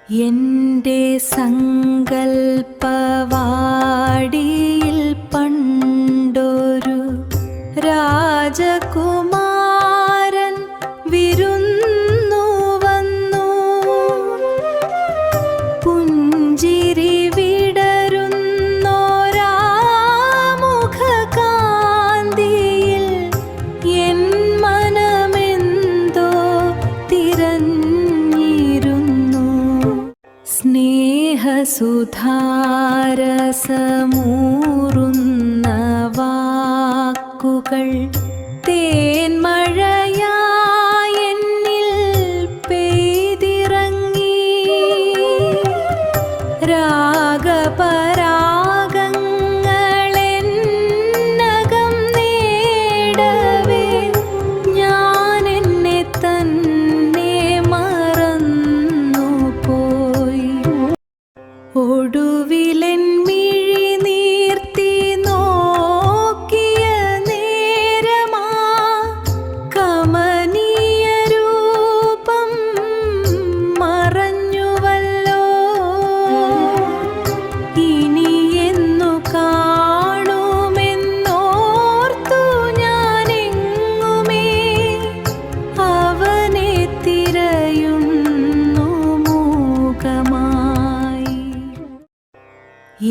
എന്റെ സങ്കൽപ്പവാടിയിൽ പണ്ടൊരു രാജകുമാരൻ വിരുന്നു വന്നു. പുഞ്ചിരി വിടരുന്നോരാ മുഖകാന്തിയിൽ എൻ മനമെന്തോ തിരഞ്ഞിരുന്നു. സ്നേഹസുധാരസമൂറുന്ന വാക്കുകൾ തേന്മഴയായെന്നിൽ പെയ്തിറങ്ങി. രാഗപരാഗങ്ങളെന്നകം നേടവേ ഞാൻ എന്നെ തന്നെ മറന്നുപോയി. ഒടുവിലെൻ മിഴിനീർത്തി നോക്കിയ നേരമാ കമനീയ രൂപം മറഞ്ഞുവല്ലോ. ഇനി എന്നു കാണുമെന്നോർത്തു ഞാനെങ്ങുമേ അവനെ തിരയുന്നു മൂകമായി.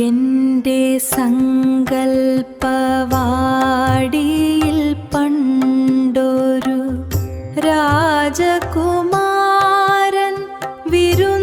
എന്റെ സങ്കൽപ്പവാടിയിൽ പണ്ടൊരു രാജകുമാരൻ വിരുന്നു